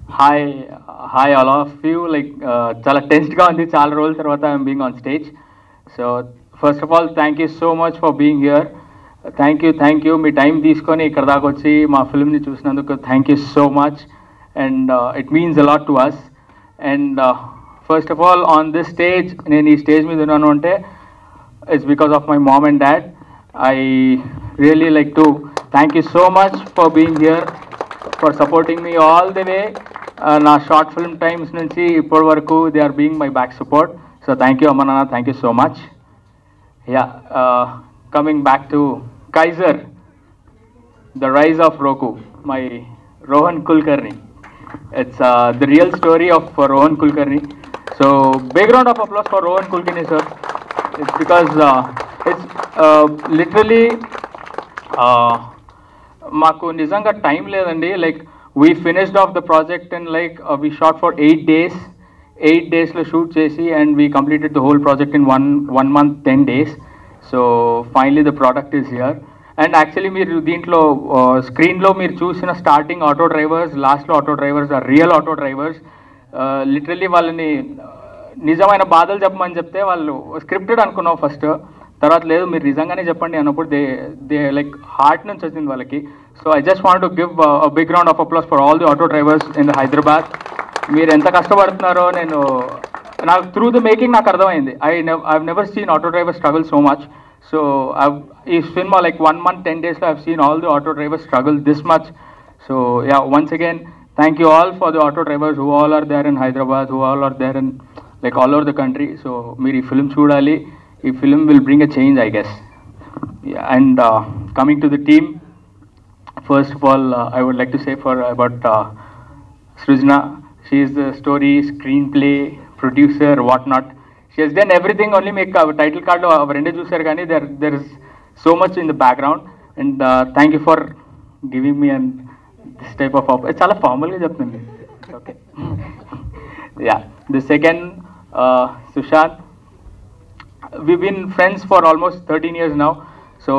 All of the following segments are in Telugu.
Hi, all of you. Chala tensed ga undi. Chala roll tarvata I'm being on stage. So first of all, thank you so much for being here. Thank you. మీ టైం తీసుకొని ఇక్కడ దాకా వచ్చి మా ఫిల్మ్ని చూసినందుకు thank you so much and it means a lot to us and first of all on this stage నేను ఈ స్టేజ్ మీద ఉన్నాను అంటే it's because of my mom and dad. I really like to thank you so much for being here, for supporting me all the way. నా షార్ట్ ఫిల్మ్ టైమ్స్ నుంచి ఇప్పటి వరకు they are being my back support. So thank you అమ్మ నాన్న, thank you so much. Yeah, coming back to Kaiser, the rise of Roku, my Rohan Kulkarni. It's the real story of Rohan Kulkarni. So big round of applause for Rohan Kulkarni sir. It's because it's literally మాకు నిజంగా టైం లేదండి. Like we finished off the project and like we shot for 8 days. 8 daysలో షూట్ చేసి and we completed the whole project in one month 10 days. So finally the product is here. And actually మీరు దీంట్లో స్క్రీన్లో మీరు చూసిన స్టార్టింగ్ ఆటో డ్రైవర్స్, లాస్ట్లో auto drivers are real auto drivers. Literally వాళ్ళని నిజమైన బాధలు చెప్పమని చెప్తే వాళ్ళు స్క్రిప్టెడ్ అనుకున్నాం ఫస్ట్, తర్వాత లేదు మీరు నిజంగానే చెప్పండి అన్నప్పుడు దే లైక్ హార్ట్ నుంచి వచ్చింది వాళ్ళకి. So I just want to give big round of applause for all the auto drivers in Hyderabad. మీరు ఎంత కష్టపడుతున్నారో నాకు త్రూ ద మేకింగ్ నాకు అర్థమైంది. I've never seen auto drivers struggle so much. So ఈ cinema like 1 month 10 days I've seen all the auto drivers struggle this much. So yeah, once again thank you all for the auto drivers who all are there in Hyderabad, who all are there in like all over the country. So మీరు ఈ ఫిల్మ్ చూడాలి. ఈ film will bring a change I guess. Yeah, and coming to the team, first of all I would like to say about Srijna. She is the story, screenplay, producer, whatnot. She has done everything. Only make title card lo avande chusaru gaani there is so much in the background. And thank you for giving me this type of it's chala formal ga cheptunandi. Okay. Yeah, the second Sushant, we've been friends for almost 13 years now. So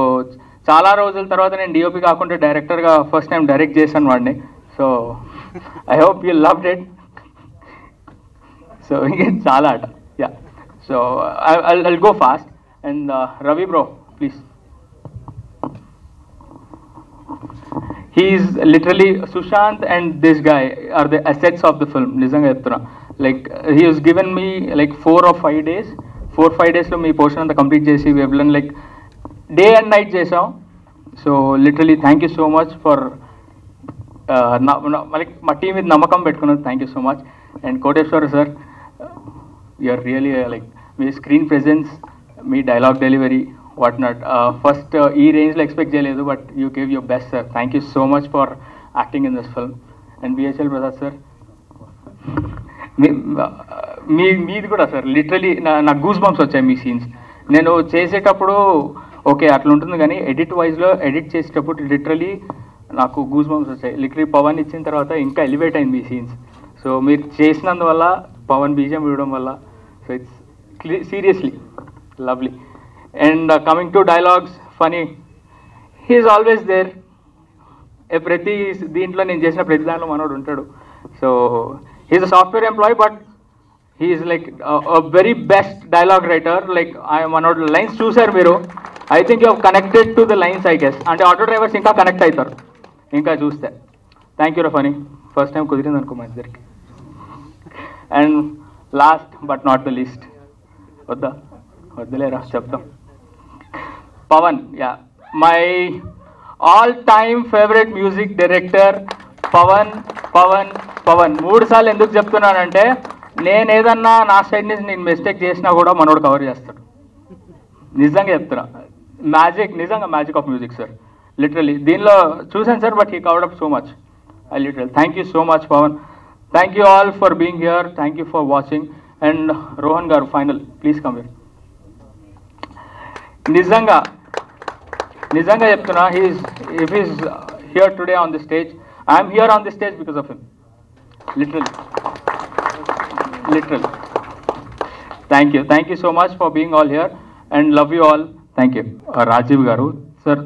చాలా రోజుల తర్వాత నేను డిఓపి కాకుండా డైరెక్టర్గా ఫస్ట్ టైం డైరెక్ట్ చేశాను వాడిని. So I hope you loved it. So చాలా ఆట. Yeah, so I'll go fast. And Ravi bro, please. He's literally Sushant and this guy are the assets of the film. నిజంగా చెప్తున్నా. Like he has given me like 4 or 5 days. 4-5 daysలో మీ పోర్షన్ అంతా కంప్లీట్ చేసి we have done like day and night చేసాం. So literally thank you so much for మా టీం మీద నమ్మకం పెట్టుకున్నారు. Thank you so much. And Koteswar sir, you are really like మీ స్క్రీన్ ప్రెజెన్స్, మీ dialogue delivery what not first ఈ రేంజ్లో ఎక్స్పెక్ట్ చేయలేదు, but you gave your best sir. Thank you so much for acting in this film. And BHL Prasad sir, మీది కూడా సార్ లిటరలీ నాకు గూస్ బంప్స్ వచ్చాయి మీ సీన్స్. నేను చేసేటప్పుడు ఓకే అట్లా ఉంటుంది, కానీ ఎడిట్ వైజ్లో ఎడిట్ చేసేటప్పుడు లిటరలీ నాకు గూస్ బంప్స్ వచ్చాయి. లిటరలీ పవన్ ఇచ్చిన తర్వాత ఇంకా ఎలివేట్ అయింది మీ సీన్స్. సో మీరు చేసినందువల్ల, పవన్ బీజం ఇవ్వడం వల్ల, so it's seriously lovely. And coming to dialogues, Phani, he's always there. ప్రతి దీంట్లో నేను చేసిన ప్రతి దాంట్లో మనోడు ఉంటాడు. So he's a software employee, but he's like very best dialogue writer. Like మనోడు లైన్స్ చూసారు మీరు, I think you connected to the lines I guess. అంటే ఆటో డ్రైవర్స్ ఇంకా కనెక్ట్ అవుతారు ఇంకా చూస్తే. థ్యాంక్ యూ రా ఫనీ, ఫస్ట్ టైం కుదిరింది అనుకో మా ఇద్దరికి. And last but not the least, వద్దులేరా చెప్తాం, Pavan. Yeah, my all time favourite music director Pavan. Pavan Pavan 3 సార్లు ఎందుకు చెప్తున్నానంటే, నేను ఏదన్నా నా సైడ్ నుంచి నేను మిస్టేక్ చేసినా కూడా మనోడు కవర్ చేస్తాడు. నిజంగా చెప్తున్నా, మ్యాజిక్, నిజంగా magic of music sir. Literally దీనిలో చూసాను sir, but he covered up so much. I literally thank you so much, Pawan. Thank you all for being here. Thank you for watching. And Rohan garu, final, please come here. Nizanga cheptuna, if he's here today on the stage, I am here on the stage because of him. Literally. Thank you so much for being all here and love you all. Thank you. Rajiv garu, sir,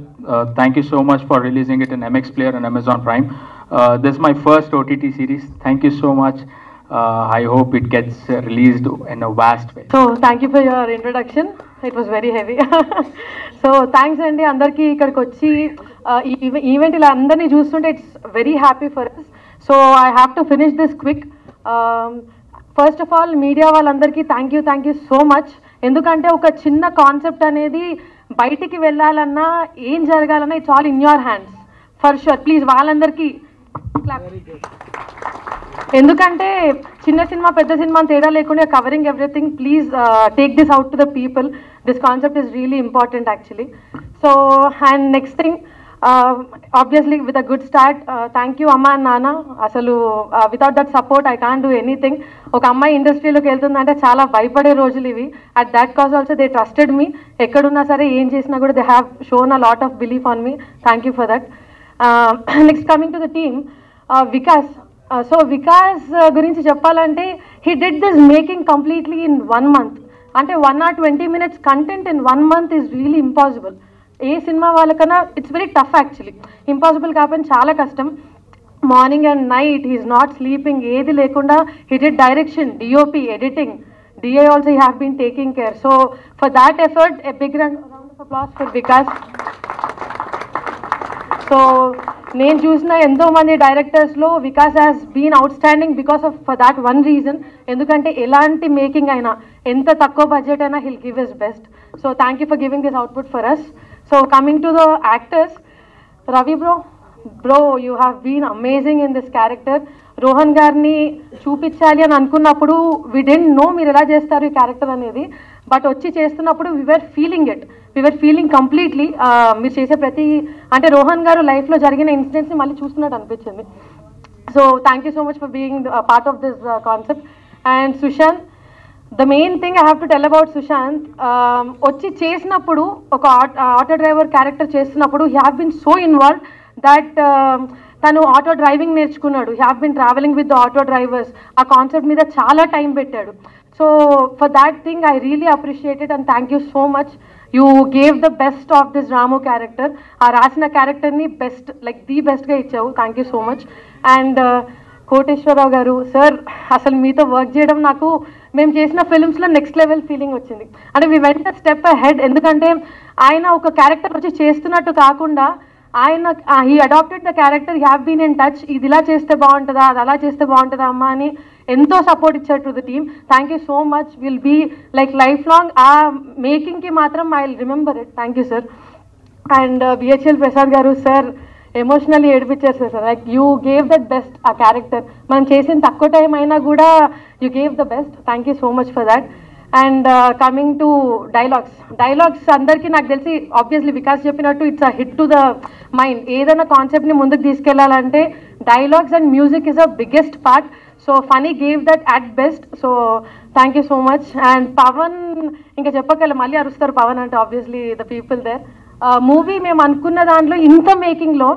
thank you so much for releasing it in MX Player and Amazon Prime. This is my first OTT series. Thank you so much. I hope it gets released in a vast way. So thank you for your introduction. It was very heavy. So thanks అండి అందరికీ ఇక్కడికి వచ్చి ఈవెంట్ ఇలా అందరినీ చూస్తుంటే it's very happy for us. So I have to finish this quick. First of all media వాళ్ళందరికీ థ్యాంక్ యూ సో మచ్. ఎందుకంటే ఒక చిన్న కాన్సెప్ట్ అనేది బయటికి వెళ్ళాలన్నా ఏం జరగాలన్నా it's all in your hands for sure. Please వాళ్ళందరికీ ఎందుకంటే చిన్న సినిమా పెద్ద సినిమా తేడా లేకుండా covering everything. Please take this out to the people. This concept is really important actually. So and next thing obviously with a good start. Thank you అమ్మ అండ్ నాన్న. అసలు without that support I can't do anything. ఒక అమ్మాయి ఇండస్ట్రీలోకి వెళ్తుందంటే చాలా భయపడే రోజులు ఇవి. At that cause also they trusted me. ఎక్కడున్నా సరే ఏం చేసినా కూడా they have shown a lot of belief on me. Thank you for that. Next coming to the team, Vikas. So Vikas గురించి చెప్పాలంటే he did this making completely in 1 month. అంటే 1 or 20 minutes content in 1 month is really impossible. ఏ సినిమా వాళ్ళకన్నా it's very tough actually. Impossible కాబట్టి చాలా కష్టం. Morning and night he's not sleeping, ఏది లేకుండా he did direction, DOP, editing, DI also he have been taking care. So for that effort a big round of applause for Vikas. So నేను చూసిన ఎంతోమంది డైరెక్టర్స్లో Vikas has been outstanding because of for that one reason. ఎందుకంటే ఎలాంటి మేకింగ్ అయినా ఎంత తక్కువ బడ్జెట్ అయినా he'll give his best. So thank you for giving this output for us. So coming to the actors, Ravi bro you have been amazing in this character. Rohan గారిని చూపించాలి అని అనుకున్నప్పుడు వి డెంట్ నో మీరు ఎలా చేస్తారు ఈ క్యారెక్టర్ అనేది. బట్ వచ్చి చేస్తున్నప్పుడు వీఆర్ ఫీలింగ్ కంప్లీట్లీ. మీరు చేసే ప్రతి అంటే రోహన్ గారు లైఫ్లో జరిగిన ఇన్సిడెంట్స్ని మళ్ళీ చూస్తున్నట్టు అనిపించింది. So thank you so much for being part of this concept. And Sushant, the main thing I have to tell about Sushant, వచ్చి చేసినప్పుడు ఒక ఆటో డ్రైవర్ క్యారెక్టర్ చేస్తున్నప్పుడు he have been so involved that తను ఆటో డ్రైవింగ్ నేర్చుకున్నాడు. He have been traveling with the auto drivers. ఆ కాన్సెప్ట్ మీద చాలా టైం పెట్టాడు. So for that thing I really appreciated and thank you so much. You gave the best of this Ramu character. ఆ రాసిన క్యారెక్టర్ని బెస్ట్ లైక్ ది బెస్ట్గా ఇచ్చావు. Thank you so much. And Koteswararao గారు సార్, అసలు మీతో వర్క్ చేయడం నాకు మేము చేసిన ఫిల్మ్స్లో నెక్స్ట్ లెవెల్ ఫీలింగ్ వచ్చింది. అంటే వీ వెంట స్టెప్ అహెడ్. ఎందుకంటే ఆయన ఒక క్యారెక్టర్ వచ్చి చేస్తున్నట్టు కాకుండా ఆయన he adapted the character, he have been in touch. ఇది ఇలా చేస్తే బాగుంటుందా, అది అలా చేస్తే బాగుంటుందా అమ్మా అని ఎంతో సపోర్ట్ ఇచ్చారు to the team. Thank you so much. Will be like life long ఆ మేకింగ్కి మాత్రం I will remember it. Thank you sir. And BHL Prasad garu sir, emotionally ఏడిపించారు sir. Like you gave that best ఆ క్యారెక్టర్. మనం చేసిన తక్కువ టైం అయినా కూడా you gave the best. Thank you so much for that. And coming to dialogues అందరికీ నాకు తెలిసి ఆబ్వియస్లీ వికాస్ చెప్పినట్టు it's a hit to the mind. ఏదైనా కాన్సెప్ట్ని ముందుకు తీసుకెళ్లాలంటే dialogues and music is a biggest part. So Phani gave that at best. So thank you so much. And Pawan ఇంకా చెప్పగల మళ్ళీ అరుస్తారు పవన్ అంటే obviously the people there. Movie మేము అనుకున్న దాంట్లో ఇంత మేకింగ్లో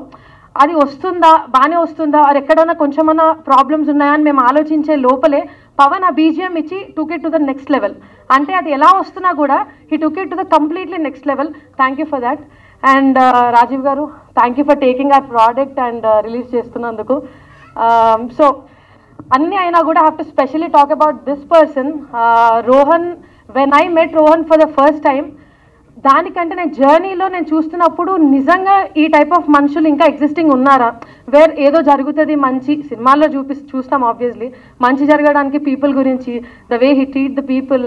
అది వస్తుందా, బాగానే వస్తుందా, అది ఎక్కడైనా కొంచెమన్నా ప్రాబ్లమ్స్ ఉన్నాయా అని మేము ఆలోచించే లోపలే పవన్ ఆ బీజిఎం ఇచ్చి took it to the next level. అంటే అది ఎలా వస్తున్నా కూడా he took it to the completely next level. Thank you for that. And Rajeev garu, thank you for taking our product and release చేస్తున్నందుకు. సో అన్నీ అయినా కూడా have to specially talk about this person Rohan. When I met Rohan for the first time, దానికంటే నేను జర్నీలో నేను చూస్తున్నప్పుడు నిజంగా ఈ టైప్ ఆఫ్ మనుషులు ఇంకా ఎగ్జిస్టింగ్ ఉన్నారా, వేర్ ఏదో జరుగుతుంది మంచి సినిమాల్లో చూస్తాం ఆబ్వియస్లీ మంచి జరగడానికి పీపుల్ గురించి, the way he treat the people,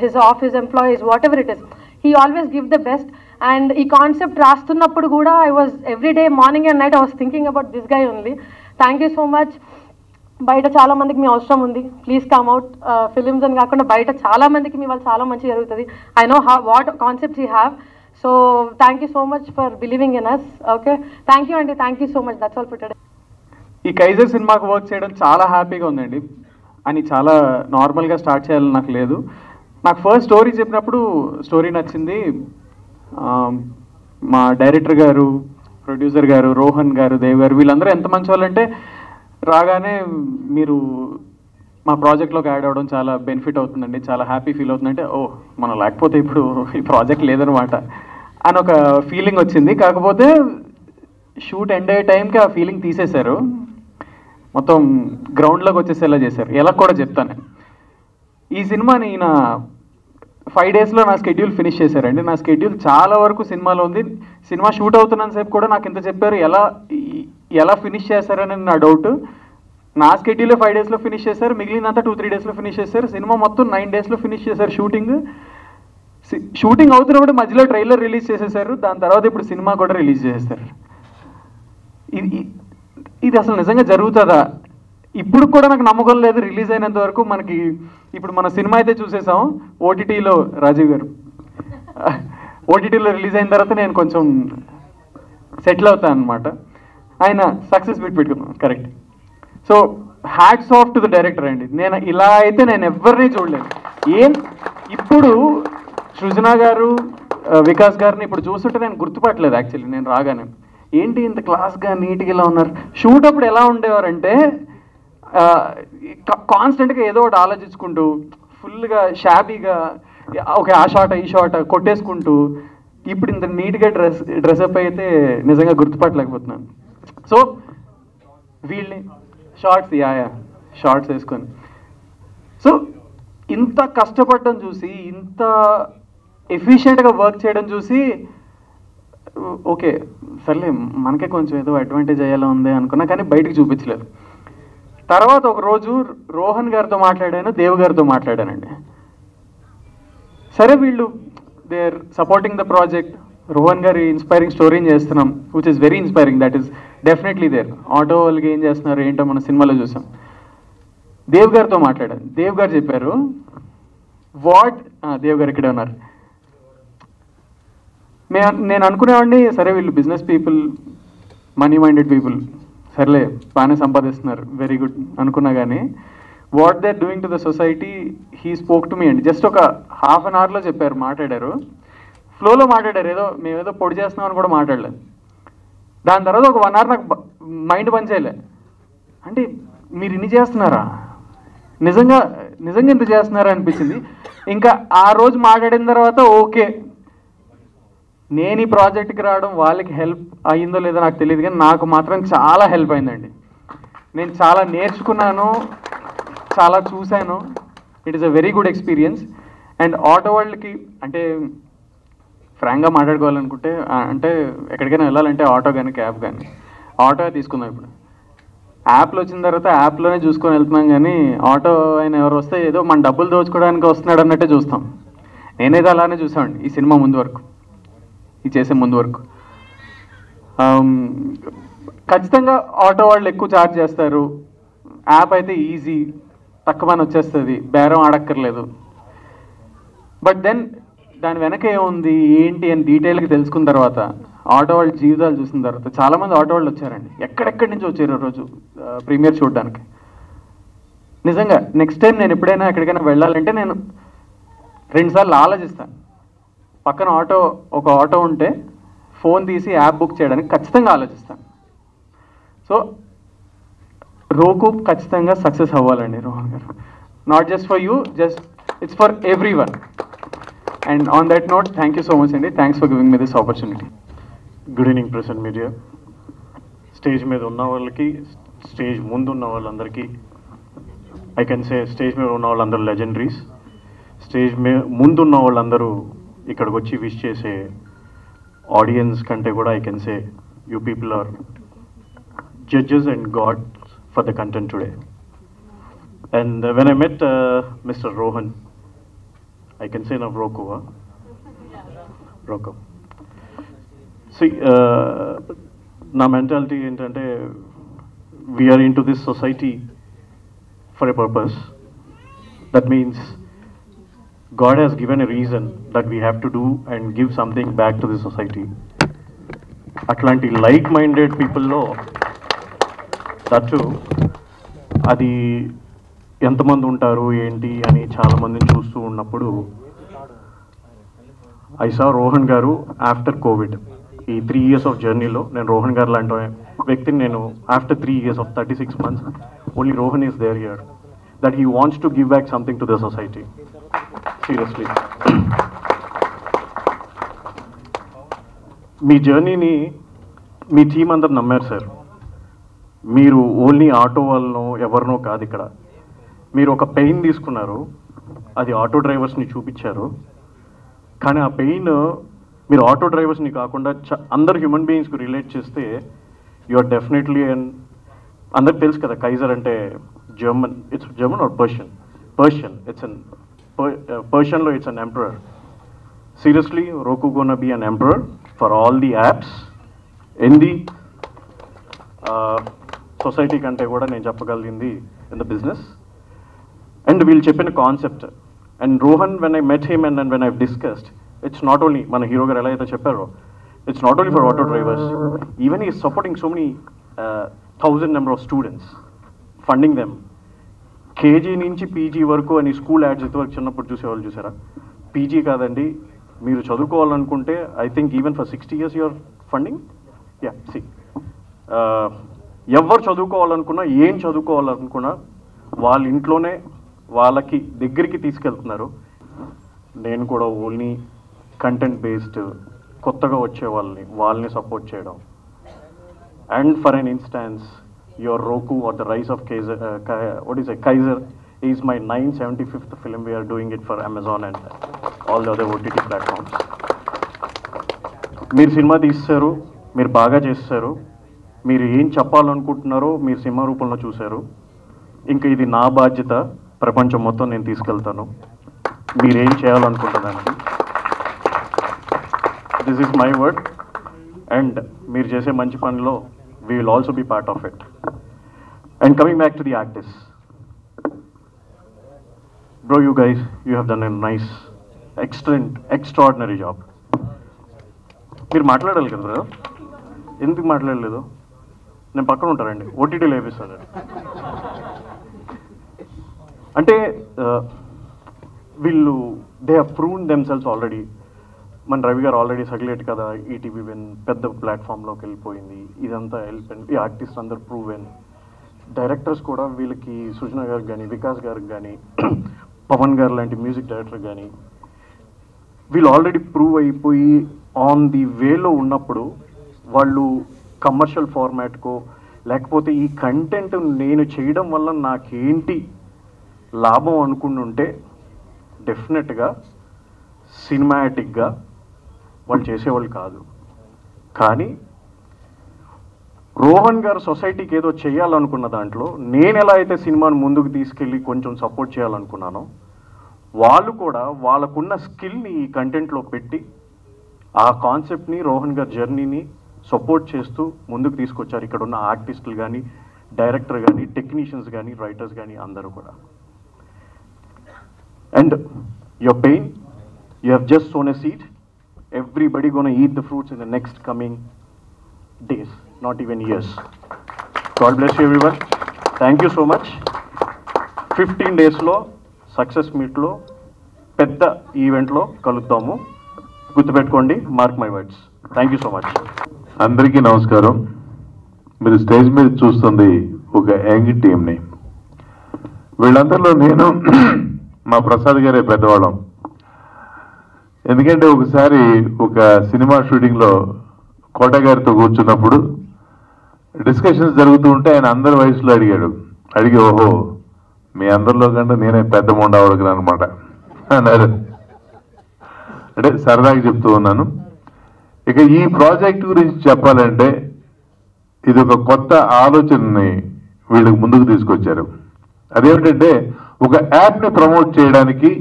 his office employees, what ever it is, he always give the best. And ఈ కాన్సెప్ట్ రాస్తున్నప్పుడు కూడా I was every day morning and night I was thinking about this guy only. Thank you so much. బయట చాలా మందికి మీ అవసరం ఉంది, ప్లీజ్ కమ్ అవుట్. ఫిలిమ్స్ అని కాకుండా బయట చాలా మందికి మీ వాళ్ళు చాలా మంచి జరుగుతుంది. I know what concepts you have. So thank you so much for believing in us. Okay, thank you అండి, thank you so much. That's all for today. ఈ కైజర్ సినిమాకి వర్క్ చేయడం చాలా హ్యాపీగా ఉందండి. అని చాలా నార్మల్గా స్టార్ట్ చేయాలని నాకు లేదు. నాకు ఫస్ట్ స్టోరీ చెప్పినప్పుడు స్టోరీ నచ్చింది. మా డైరెక్టర్ గారు, ప్రొడ్యూసర్ గారు, రోహన్ గారు, దేవ్ గారు, వీళ్ళందరూ ఎంత మంచి వాళ్ళంటే రాగానే మీరు మా ప్రాజెక్ట్లోకి యాడ్ అవ్వడం చాలా బెనిఫిట్ అవుతుందండి, చాలా హ్యాపీ ఫీల్ అవుతుందంటే ఓ మనం లేకపోతే ఇప్పుడు ఈ ప్రాజెక్ట్ లేదనమాట అని ఒక ఫీలింగ్ వచ్చింది. కాకపోతే షూట్ ఎండ్ అయ్యే టైంకి ఆ ఫీలింగ్ తీసేశారు, మొత్తం గ్రౌండ్లోకి వచ్చేసేలా చేశారు. ఎలా కూడా చెప్తాను, ఈ సినిమాని ఈయన 5 డేస్లో నా స్కెడ్యూల్ ఫినిష్ చేశారండి. నా స్కెడ్యూల్ చాలా వరకు సినిమాలో ఉంది. సినిమా షూట్ అవుతున్నంత సేపు కూడా నాకు ఇంత చెప్పారు, ఎలా ఫినిష్ చేశారని నా డౌట్. నా స్కెడ్యూల్లో 5 డేస్లో ఫినిష్ చేశారు, మిగిలినంతా 2-3 డేస్లో ఫినిష్ చేశారు. సినిమా మొత్తం 9 డేస్లో ఫినిష్ చేశారు షూటింగ్ అవుతున్నప్పుడు మధ్యలో ట్రైలర్ రిలీజ్ చేసేసారు. దాని తర్వాత ఇప్పుడు సినిమా కూడా రిలీజ్ చేసేస్తారు. ఇది అసలు నిజంగా జరుగుతుందా? ఇప్పుడు కూడా నాకు నమ్మకం లేదు. రిలీజ్ అయినంత వరకు మనకి ఇప్పుడు మన సినిమా అయితే చూసేసాం ఓటీటీలో, రాజీవ్ గారు ఓటీటీలో రిలీజ్ అయిన తర్వాత నేను కొంచెం సెటిల్ అవుతాను అనమాట. ఆయన సక్సెస్ పెట్టుకున్నాను, correct. So hats off to the director అండి. నేను ఇలా అయితే నేను ఎవరిని చూడలేదు. ఇప్పుడు సృజన గారు, వికాస్ గారిని ఇప్పుడు చూస్తుంటే నేను గుర్తుపట్టలేదు యాక్చువల్లీ. నేను రాగానే ఏంటి ఇంత క్లాస్గా నీట్గా ఇలా ఉన్నారు. షూట్ అప్పుడు ఎలా ఉండేవారంటే కాన్స్టెంట్గా ఏదో ఒకటి ఆలోచించుకుంటూ ఫుల్గా షాబీగా ఓకే ఆ షాట్ ఈ షాట్ కొట్టేసుకుంటూ, ఇప్పుడు ఇంత నీట్గా డ్రెస్అప్ అయితే నిజంగా గుర్తుపట్టలేకపోతున్నాను. సో వీళ్ళని షార్ట్స్ వేసుకొని సో ఇంత కష్టపడడం చూసి, ఇంత ఎఫిషియెంట్గా వర్క్ చేయడం చూసి ఓకే సర్లే మనకే కొంచెం ఏదో అడ్వాంటేజ్ అయ్యేలా ఉంది అనుకున్నా, కానీ బయటికి చూపించలేదు. తర్వాత ఒక రోజు రోహన్ గారితో మాట్లాడాను, దేవ్ గారితో మాట్లాడానండి. సరే వీళ్ళు they are supporting the project, Rohan గారి ఇన్స్పైరింగ్ స్టోరీని చేస్తున్నాం, which is very inspiring, that is definitely there. Auto వాళ్ళకి ఏం చేస్తున్నారు ఏంటో మన సినిమాలో చూసాం. దేవ్ గారితో మాట్లాడాను, దేవ్ గారు చెప్పారు దేవ్ గారు ఇక్కడే ఉన్నారు. నేను అనుకునేవాడిని సరే వీళ్ళు business people, money minded people, సర్లే బాగానే సంపాదిస్తున్నారు, వెరీ గుడ్ అనుకున్నా. కానీ what they are doing to the society, he spoke to me అండి. జస్ట్ ఒక హాఫ్ అన్ అవర్లో చెప్పారు, మాట్లాడారు, ఫ్లోలో మాట్లాడారు, మేమేదో పొడి చేస్తున్నామని కూడా మాట్లాడలేదు. దాని తర్వాత ఒక 1 అవర్ నాకు మైండ్ పనిచేయలే. అంటే మీరు ఇన్ని చేస్తున్నారా, నిజంగా ఇంత చేస్తున్నారా అనిపించింది. ఇంకా ఆ రోజు మాట్లాడిన తర్వాత ఓకే, నేను ఈ ప్రాజెక్ట్కి రావడం వాళ్ళకి హెల్ప్ అయ్యిందో లేదో నాకు తెలియదు, కానీ నాకు మాత్రం చాలా హెల్ప్ అయిందండి. నేను చాలా నేర్చుకున్నాను, చాలా చూశాను. It is a very good experience. And auto వాళ్ళకి అంటే ఫ్రాంక్గా మాట్లాడుకోవాలనుకుంటే, అంటే ఎక్కడికైనా వెళ్ళాలంటే ఆటో కానీ క్యాబ్ కానీ, ఆటో తీసుకుందాం. ఇప్పుడు యాప్లో వచ్చిన తర్వాత యాప్లోనే చూసుకొని వెళ్తున్నాం, కానీ ఆటో ఆయన ఎవరు వస్తే ఏదో మన డబ్బులు దోచుకోవడానికి వస్తున్నాడు అన్నట్టే చూస్తాం. నేనైతే అలానే చూసామండి ఈ సినిమా ముందు వరకు, చేసే ముందు వరకు. ఖచ్చితంగా ఆటో వాళ్ళు ఎక్కువ ఛార్జ్ చేస్తారు. యాప్ అయితే ఈజీ, తక్కువని వచ్చేస్తుంది, బేరం ఆడక్కర్లేదు. బట్ దెన్ దాని వెనక ఏముంది ఏంటి అని డీటెయిల్గా తెలుసుకున్న తర్వాత, ఆటో వాళ్ళ జీవితాలు చూసిన తర్వాత, చాలామంది ఆటో వాళ్ళు వచ్చారండి, ఎక్కడెక్కడి నుంచి వచ్చారు రోజు ప్రీమియర్ చూడడానికి. నిజంగా నెక్స్ట్ టైం నేను ఎప్పుడైనా ఎక్కడికైనా వెళ్ళాలంటే నేను 2 సార్లు ఆలోచిస్తాను. పక్కన ఒక ఆటో ఉంటే ఫోన్ తీసి యాప్ బుక్ చేయడానికి ఖచ్చితంగా ఆలోచిస్తాను. సో roku ఖచ్చితంగా సక్సెస్ అవ్వాలండి Rohan garu. Not just for you, just it's for everyone. And on that note thank you so much అండి. Thanks for giving me this opportunity. Good evening press and media. Stage మీద ఉన్న వాళ్ళకి, స్టేజ్ ముందు ఉన్న వాళ్ళందరికీ, ఐ కెన్ సే స్టేజ్ మీద ఉన్న వాళ్ళందరూ లెజెండరీస్. స్టేజ్ ముందున్న వాళ్ళందరూ ఇక్కడికి వచ్చి విష్ చేసే ఆడియన్స్ కంటే కూడా I can say you people are judges and god for the content today. And when I met mister Rohan, I can say now Roku. See, నా మెంటాలిటీ ఏంటంటే, we are into this society for a purpose. That means God has given a reason that we have to do and give something back to the society. అట్లాంటి లైక్ మైండెడ్ పీపుల్లో దట్టు అది ఎంతమంది ఉంటారు ఏంటి అని చాలామందిని చూస్తూ ఉన్నప్పుడు ఐ సా రోహన్ గారు ఆఫ్టర్ కోవిడ్. ఈ 3 years ఆఫ్ జర్నీలో నేను రోహన్ గారు లాంటి వ్యక్తిని నేను after 3 years of 36 months only Rohan is there here that he wants to give back something to the society. Seriously మీ జర్నీని మీ టీం అందరు నమ్మారు సార్. మీరు ఓన్లీ ఆటో వాళ్ళనో ఎవరినో కాదు ఇక్కడ. మీరు ఒక పెయిన్ తీసుకున్నారు, అది ఆటో డ్రైవర్స్ని చూపించారు. కానీ ఆ పెయిన్ మీరు ఆటో డ్రైవర్స్ని కాకుండా అందరు హ్యూమన్ బీయింగ్స్కి రిలేట్ చేస్తే యు ఆర్ డెఫినెట్లీ అండ్ అందరికి తెలుసు కదా కైజర్ అంటే German, it's German or Persian it's an పర్షియన్లో it's an emperor. Seriously Roku gonna be an emperor for all the apps in the society కంటే కూడా నేను చెప్పగలిగింది ఇన్ ద బిజినెస్. అండ్ వీళ్ళు చెప్పిన concept and Rohan when I met him and when I discussed, it's not only మన హీరో గారు ఎలా అయితే చెప్పారో, it's not only for auto drivers, even is supporting so many 1000 number of students, funding them. KG నుంచి పీజీ వరకు అని స్కూల్ యాడ్స్ ఇంతవరకు చిన్నప్పుడు చూసేవాళ్ళు చూసారా? పీజీ కాదండి, మీరు చదువుకోవాలనుకుంటే I think even for 60 years your funding. ఎవరు చదువుకోవాలనుకున్నా, ఏం చదువుకోవాలనుకున్నా వాళ్ళ ఇంట్లోనే వాళ్ళకి దగ్గరికి తీసుకెళ్తున్నారు. నేను కూడా ఓన్లీ కంటెంట్ బేస్డ్ కొత్తగా వచ్చే వాళ్ళని సపోర్ట్ చేయడం. And for an instance your Roku or the rise of Kaiser is my 975th film. We are doing it for Amazon and all the other OTT platforms. మీరు సినిమా తీస్తారు, మీరు బాగా చేస్తారు, మీరు ఏం చెప్పాలనుకుంటున్నారో మీరు సినిమా రూపంలో చూశారు. ఇంకా ఇది నా బాధ్యత, ప్రపంచం మొత్తం నేను తీసుకెళ్తాను మీరేం చేయాలనుకుంటున్నాను. This is my word. And మీరు చేసే మంచి పనిలో we will also be part of it. And coming back to the artist, bro, you guys, you have done a nice, excellent, extraordinary job. మీరు మాట్లాడాలి కదా బ్రదర్, ఎందుకు మాట్లాడలేదు? నేను పక్కన ఉంటానండి, ఓటీటీలో వేపిస్తాను. అంటే వీళ్ళు దే హ్యావ్ ప్రూవ్న్ దెమ్సెల్స్ ఆల్రెడీ. మన రవి గారు ఆల్రెడీ సగిలేట్ కదా, ఈటీవీ విన్ పెద్ద ప్లాట్ఫామ్లోకి వెళ్ళిపోయింది, ఇదంతా వెళ్ళిపోయింది. ఈ ఆర్టిస్ట్ అందరు ప్రూవెన్. డైరెక్టర్స్ కూడా వీళ్ళకి సృజన గారికి కానీ, వికాస్ గారికి కానీ, పవన్ గారు లాంటి మ్యూజిక్ డైరెక్టర్ కానీ వీళ్ళు ఆల్రెడీ ప్రూవ్ అయిపోయి ఆన్ ది వేలో ఉన్నప్పుడు వాళ్ళు కమర్షియల్ ఫార్మాట్కో లేకపోతే ఈ కంటెంట్ నేను చేయడం వల్ల నాకేంటి లాభం అనుకుంటుంటే డెఫినెట్గా సినిమాటిక్గా వాళ్ళు చేసేవాళ్ళు కాదు. కానీ రోహన్ గారు సొసైటీకి ఏదో చేయాలనుకున్న దాంట్లో నేను ఎలా అయితే సినిమాను ముందుకు తీసుకెళ్ళి కొంచెం సపోర్ట్ చేయాలనుకున్నానో వాళ్ళు కూడా వాళ్ళకున్న స్కిల్ని ఈ కంటెంట్లో పెట్టి ఆ కాన్సెప్ట్ని, రోహన్ గారి జర్నీని సపోర్ట్ చేస్తూ ముందుకు తీసుకొచ్చారు. ఇక్కడ ఉన్న ఆర్టిస్టులు కానీ, డైరెక్టర్ కానీ, టెక్నీషియన్స్ కానీ, రైటర్స్ కానీ అందరూ కూడా. And your pain, you have just sown a seed. Everybody gonna eat the fruits in the next coming days, not even years. God bless you everyone. Thank you so much. 15 days లో సక్సెస్ మీట్లో పెద్ద ఈవెంట్లో కలుద్దాము, గుర్తుపెట్టుకోండి, mark my words. Thank you so much. అందరికీ నమస్కారం. మీరు స్టేజ్ మీద చూస్తుంది ఒక యంగ్ టీంని. వీళ్ళందరిలో నేను మా ప్రసాద్ గారే పెద్దవాళ్ళం. ఎందుకంటే ఒకసారి ఒక సినిమా షూటింగ్లో కోట గారితో కూర్చున్నప్పుడు డిస్కషన్స్ జరుగుతూ ఉంటే ఆయన అందరి వయసులో అడిగి ఓహో మీ అందరిలో కంటే నేనే పెద్ద మొండవడుకున్నాను అనమాట అన్నారు. అంటే సరదాగా చెప్తూ ఉన్నాను. ఇక ఈ ప్రాజెక్ట్ గురించి చెప్పాలంటే ఇది ఒక కొత్త ఆలోచనని వీళ్ళకి ముందుకు తీసుకొచ్చారు. అదేమిటంటే ఒక యాప్ని ప్రమోట్ చేయడానికి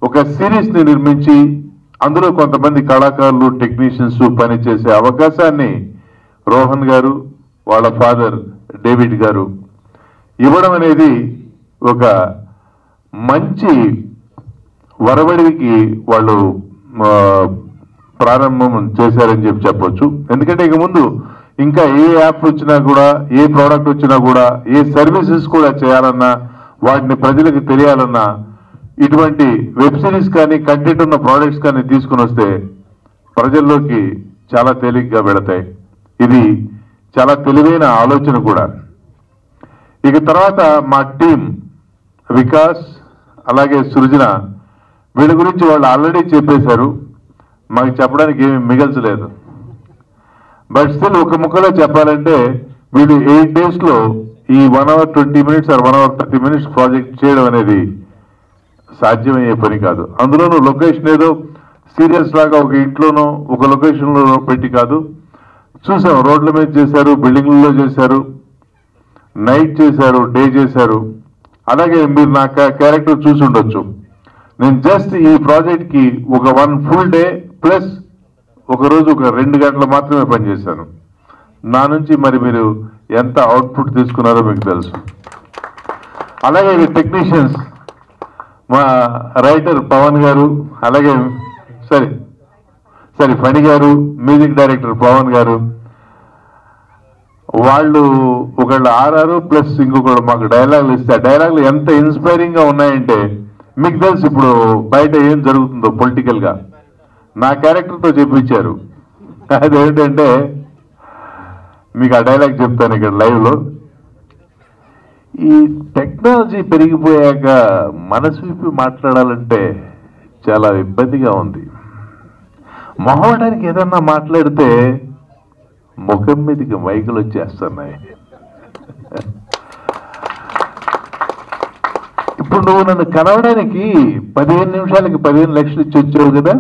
ఒక సిరీస్ని నిర్మించి అందులో కొంతమంది కళాకారులు, టెక్నీషియన్స్ పనిచేసే అవకాశాన్ని రోహన్ గారు, వాళ్ళ ఫాదర్ డేవిడ్ గారు ఇవ్వడం అనేది ఒక మంచి వరవడికి వాళ్ళు ప్రారంభం చేశారని చెప్పొచ్చు. ఎందుకంటే ఇక ముందు ఇంకా ఏ యాప్ వచ్చినా కూడా, ఏ ప్రోడక్ట్ వచ్చినా కూడా, ఏ సర్వీసెస్ కూడా చేయాలన్నా, వాటిని ప్రజలకు తెలియాలన్నా ఇటువంటి వెబ్ సిరీస్ కానీ, కంటెంట్ ఉన్న ప్రోడక్ట్స్ కానీ తీసుకుని వస్తే ప్రజల్లోకి చాలా తేలిగ్గా వెళతాయి. ఇది చాలా తెలివైన ఆలోచన కూడా. ఇక తర్వాత మా టీం వికాస్ అలాగే సృజన వీళ్ళ గురించి వాళ్ళు ఆల్రెడీ చెప్పేశారు, మాకు చెప్పడానికి ఏమీ మిగల్చలేదు. బట్ స్టిల్ ఒక ముక్కలో చెప్పాలంటే వీళ్ళు 8 daysలో ఈ 1 hour 20 minutes or 1 hour 30 minutes project చేయడం అనేది సాధ్యమయ్యే పని కాదు. అందులోనూ లొకేషన్ ఏదో సీరియస్ లాగా ఒక ఇంట్లోనో ఒక లొకేషన్లో పెట్టి కాదు. చూసాం, రోడ్ల మీద చేశారు, బిల్డింగ్లలో చేశారు, నైట్ చేశారు, డే చేశారు. అలాగే మీరు నా క్యారెక్టర్ చూసి ఉండొచ్చు. నేను జస్ట్ ఈ ప్రాజెక్ట్కి ఒక 1 full day ప్లస్ ఒకరోజు ఒక 2 గంటలు మాత్రమే పనిచేశాను. నా నుంచి మరి మీరు ఎంత అవుట్పుట్ తీసుకున్నారో మీకు తెలుసు. అలాగే టెక్నీషియన్స్, మా రైటర్ పవన్ గారు, అలాగే ఫణి గారు, మ్యూజిక్ డైరెక్టర్ పవన్ గారు, వాళ్ళు ఒకళ్ళు ఆర్ఆర్ ప్లస్ ఇంకొకళ్ళు మాకు డైలాగులు ఇస్తే ఆ డైలాగులు ఎంత ఇన్స్పైరింగ్గా ఉన్నాయంటే మీకు తెలుసు ఇప్పుడు బయట ఏం జరుగుతుందో పొలిటికల్గా. నా క్యారెక్టర్తో చెప్పించారు. అదేంటంటే మీకు ఆ డైలాగ్ చెప్తాను ఇక్కడ లైవ్లో. ఈ టెక్నాలజీ పెరిగిపోయాక మనసు విప్పి మాట్లాడాలంటే చాలా ఇబ్బందిగా ఉంది. మొహవడానికి ఏదన్నా మాట్లాడితే ముఖం మీదకి మైకులు వచ్చేస్తున్నాయి. ఇప్పుడు నువ్వు నన్ను కలవడానికి 15 నిమిషాలకి 15 లక్షలు ఇచ్చి వచ్చావు కదా.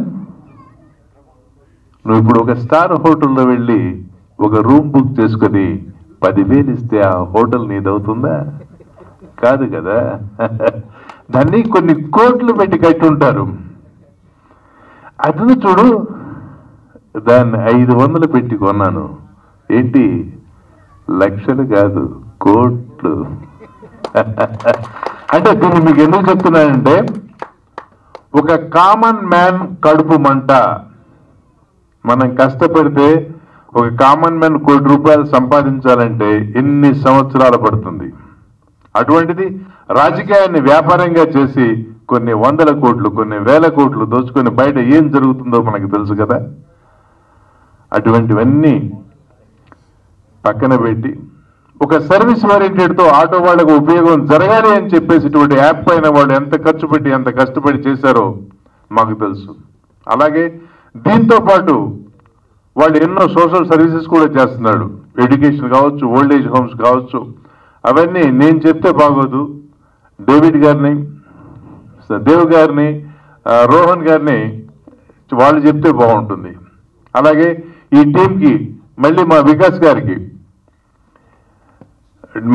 నువ్వు ఇప్పుడు ఒక స్టార్ హోటల్లో వెళ్ళి ఒక రూమ్ బుక్ చేసుకొని 10,000 ఇస్తే ఆ హోటల్ నీదవుతుందా? కాదు కదా. దాన్ని కొన్ని కోట్లు పెట్టి కట్టుంటారు. అతను చూడు, దాన్ని 500 పెట్టి కొన్నాను. ఏంటి, లక్షలు కాదు, కోట్లు. అంటే దీన్ని మీకు ఎందుకు చెప్తున్నానంటే, ఒక కామన్ మ్యాన్ కడుపు మంట. మనం కష్టపడితే ఒక కామన్ మ్యాన్ ₹1 కోటి సంపాదించాలంటే ఎన్ని సంవత్సరాలు పడుతుంది. అటువంటిది రాజకీయాన్ని వ్యాపారంగా చేసి కొన్ని 100 కోట్లు, కొన్ని 1000 కోట్లు దోచుకొని బయట ఏం జరుగుతుందో మనకు తెలుసు కదా. అటువంటివన్నీ పక్కన పెట్టి ఒక సర్వీస్ ఓరియంటెడ్తో ఆటో వాళ్ళకు ఉపయోగం జరగాలి అని చెప్పేసి ఇటువంటి యాప్ పైన వాళ్ళు ఎంత ఖర్చు పెట్టి ఎంత కష్టపడి చేశారో మాకు తెలుసు. అలాగే దీంతో పాటు వాళ్ళు ఎన్నో సోషల్ సర్వీసెస్ కూడా చేస్తున్నాడు. ఎడ్యుకేషన్ కావచ్చు, ఓల్డ్ ఏజ్ హోమ్స్ కావచ్చు. అవన్నీ నేను చెప్తే బాగోదు. డేవిడ్ గారిని, దేవ్ గారిని, రోహన్ గారిని వాళ్ళు చెప్తే బాగుంటుంది. అలాగే ఈ టీంకి మళ్ళీ మా వికాస్ గారికి